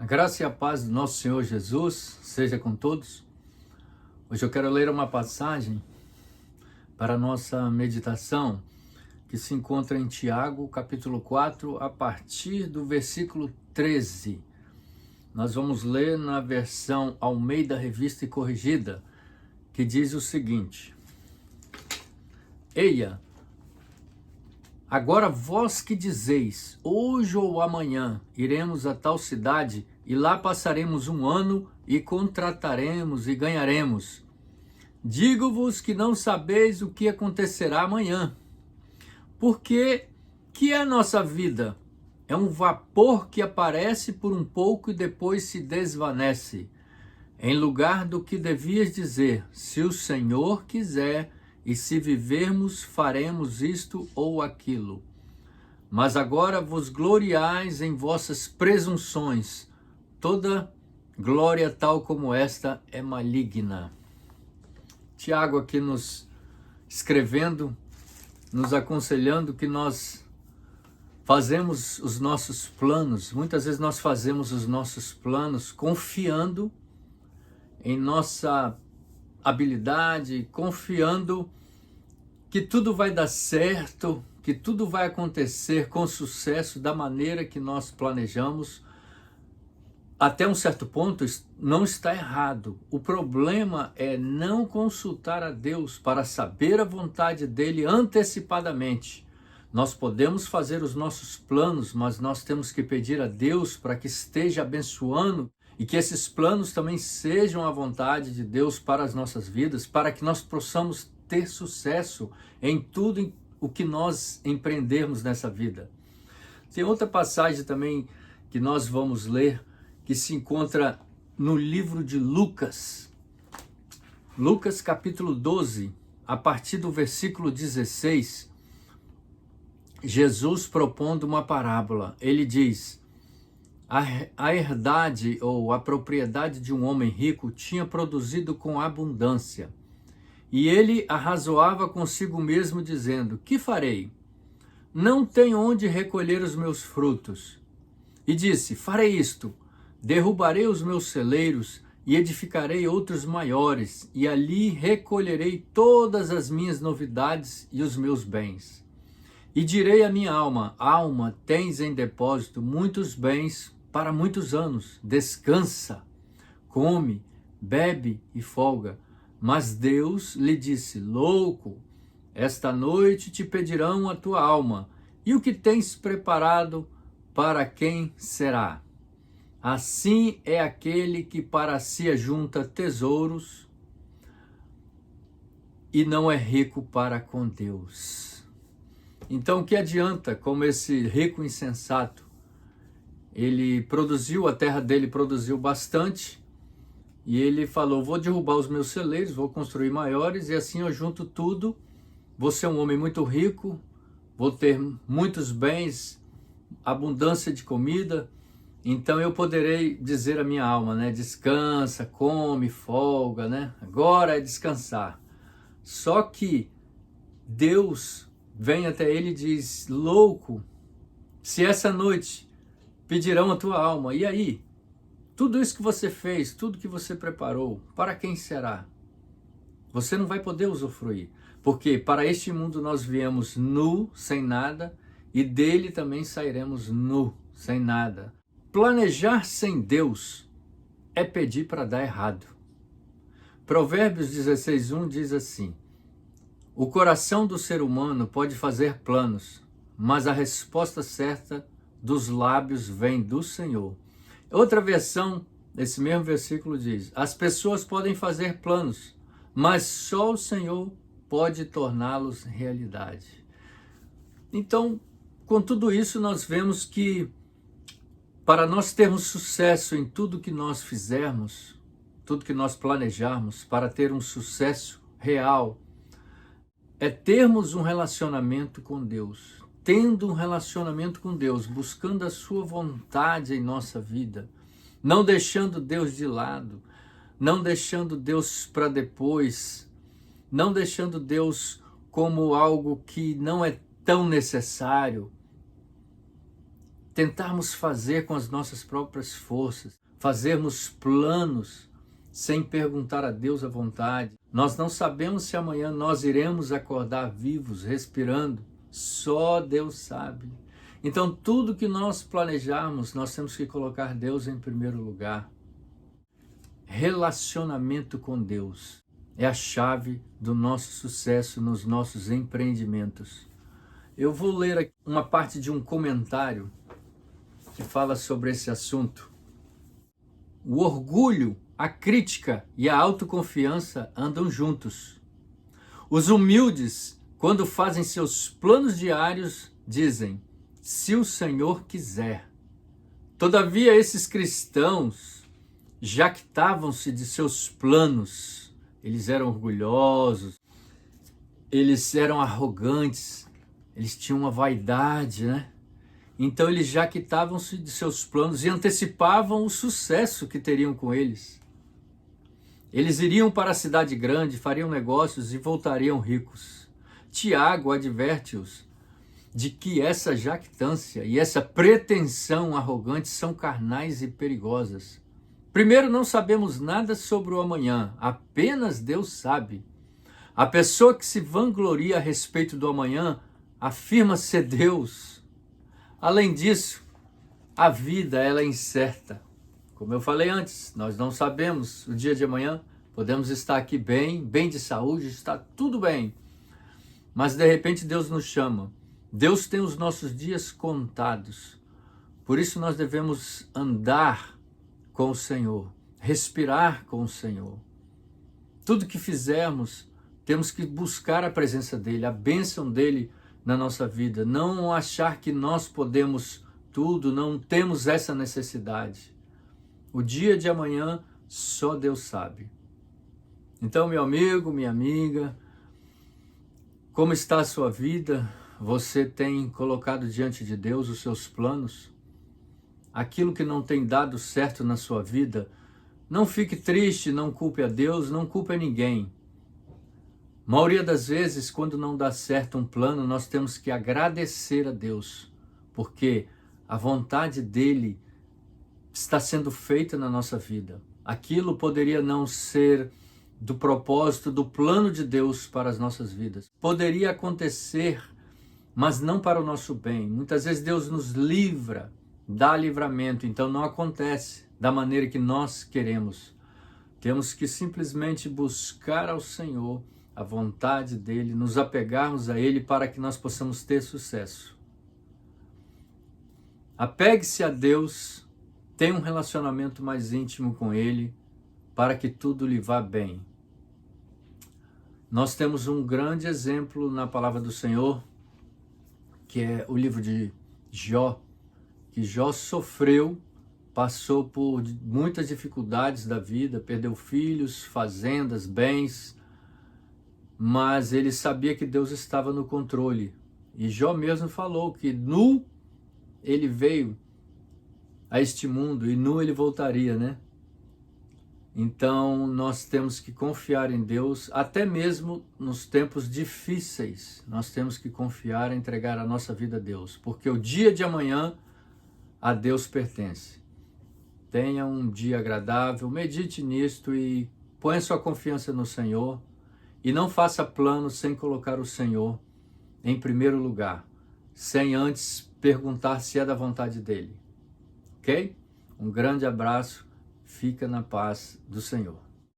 graça e a paz do nosso Senhor Jesus seja com todos. Hoje eu quero ler uma passagem para a nossa meditação que se encontra em Tiago, capítulo 4, a partir do versículo 13. Nós vamos ler na versão Almeida Revista e Corrigida, que diz o seguinte: Eia, agora vós que dizeis, hoje ou amanhã iremos a tal cidade e lá passaremos um ano e contrataremos e ganharemos. Digo-vos que não sabeis o que acontecerá amanhã. Porque que é a nossa vida? É um vapor que aparece por um pouco e depois se desvanece. Em lugar do que devias dizer, se o Senhor quiser, e se vivermos, faremos isto ou aquilo. Mas agora vos gloriais em vossas presunções. Toda glória tal como esta é maligna. Tiago aqui nos escrevendo, nos aconselhando que nós fazemos os nossos planos. Muitas vezes nós fazemos os nossos planos confiando em nossa habilidade, confiando que tudo vai dar certo, que tudo vai acontecer com sucesso da maneira que nós planejamos. Até um certo ponto não está errado. O problema é não consultar a Deus para saber a vontade dele antecipadamente. Nós podemos fazer os nossos planos, mas nós temos que pedir a Deus para que esteja abençoando e que esses planos também sejam a vontade de Deus para as nossas vidas, para que nós possamos ter sucesso em tudo o que nós empreendermos nessa vida. Tem outra passagem também que nós vamos ler, que se encontra no livro de Lucas. Lucas capítulo 12, a partir do versículo 16, Jesus propondo uma parábola. Ele diz: a herdade ou a propriedade de um homem rico tinha produzido com abundância. E ele arrazoava consigo mesmo, dizendo: que farei? Não tenho onde recolher os meus frutos. E disse: farei isto: derrubarei os meus celeiros e edificarei outros maiores, e ali recolherei todas as minhas novidades e os meus bens. E direi à minha alma: alma, tens em depósito muitos bens para muitos anos. Descansa, come, bebe e folga. Mas Deus lhe disse: louco, esta noite te pedirão a tua alma, e o que tens preparado, para quem será? Assim é aquele que para si ajunta tesouros e não é rico para com Deus. Então, o que adianta, como esse rico insensato? Ele produziu, a terra dele produziu bastante, e ele falou: vou derrubar os meus celeiros, vou construir maiores, e assim eu junto tudo, vou ser um homem muito rico, vou ter muitos bens, abundância de comida, então eu poderei dizer à minha alma, né? Descansa, come, folga, né? Agora é descansar. Só que Deus vem até ele e diz: louco, se essa noite pedirão a tua alma, e aí? Tudo isso que você fez, tudo que você preparou, para quem será? Você não vai poder usufruir, porque para este mundo nós viemos nu, sem nada, e dele também sairemos nu, sem nada. Planejar sem Deus é pedir para dar errado. Provérbios 16:1 diz assim: o coração do ser humano pode fazer planos, mas a resposta certa dos lábios vem do Senhor. Outra versão desse mesmo versículo diz: as pessoas podem fazer planos, mas só o Senhor pode torná-los realidade. Então, com tudo isso, nós vemos que para nós termos sucesso em tudo que nós fizermos, tudo que nós planejarmos, para ter um sucesso real, é termos um relacionamento com Deus. Tendo um relacionamento com Deus, buscando a sua vontade em nossa vida, não deixando Deus de lado, não deixando Deus para depois, não deixando Deus como algo que não é tão necessário, tentarmos fazer com as nossas próprias forças, fazermos planos sem perguntar a Deus a vontade. Nós não sabemos se amanhã nós iremos acordar vivos, respirando, só Deus sabe. Então tudo que nós planejarmos, nós temos que colocar Deus em primeiro lugar. Relacionamento com Deus é a chave do nosso sucesso nos nossos empreendimentos. Eu vou ler aqui uma parte de um comentário que fala sobre esse assunto. O orgulho, a crítica e a autoconfiança andam juntos. Os humildes, quando fazem seus planos diários, dizem: se o Senhor quiser. Todavia, esses cristãos jactavam-se de seus planos. Eles eram orgulhosos, eles eram arrogantes, eles tinham uma vaidade, né? Então eles jactavam-se de seus planos e antecipavam o sucesso que teriam com eles. Eles iriam para a cidade grande, fariam negócios e voltariam ricos. Tiago adverte-os de que essa jactância e essa pretensão arrogante são carnais e perigosas. Primeiro, não sabemos nada sobre o amanhã, apenas Deus sabe. A pessoa que se vangloria a respeito do amanhã afirma ser Deus. Além disso, a vida ela é incerta. Como eu falei antes, nós não sabemos o dia de amanhã. Podemos estar aqui bem de saúde, está tudo bem. Mas de repente Deus nos chama. Deus tem os nossos dias contados. Por isso nós devemos andar com o Senhor, respirar com o Senhor. Tudo que fizermos, temos que buscar a presença dEle, a bênção dEle na nossa vida. Não achar que nós podemos tudo, não temos essa necessidade. O dia de amanhã, só Deus sabe. Então, meu amigo, minha amiga, como está a sua vida? Você tem colocado diante de Deus os seus planos? Aquilo que não tem dado certo na sua vida, não fique triste, não culpe a Deus, não culpe a ninguém. A maioria das vezes, quando não dá certo um plano, nós temos que agradecer a Deus, porque a vontade dEle está sendo feita na nossa vida. Aquilo poderia não ser do propósito, do plano de Deus para as nossas vidas. Poderia acontecer, mas não para o nosso bem. Muitas vezes Deus nos livra, dá livramento, então não acontece da maneira que nós queremos. Temos que simplesmente buscar ao Senhor, a vontade dEle, nos apegarmos a Ele para que nós possamos ter sucesso. Apegue-se a Deus, tenha um relacionamento mais íntimo com Ele, para que tudo lhe vá bem. Nós temos um grande exemplo na palavra do Senhor, que é o livro de Jó, que Jó sofreu, passou por muitas dificuldades da vida, perdeu filhos, fazendas, bens, mas ele sabia que Deus estava no controle. E Jó mesmo falou que nu ele veio a este mundo e nu ele voltaria, né? Então nós temos que confiar em Deus, até mesmo nos tempos difíceis. Nós temos que confiar, entregar a nossa vida a Deus, porque o dia de amanhã a Deus pertence. Tenha um dia agradável, medite nisto e ponha sua confiança no Senhor e não faça planos sem colocar o Senhor em primeiro lugar, sem antes perguntar se é da vontade dEle. Ok? Um grande abraço, fica na paz do Senhor.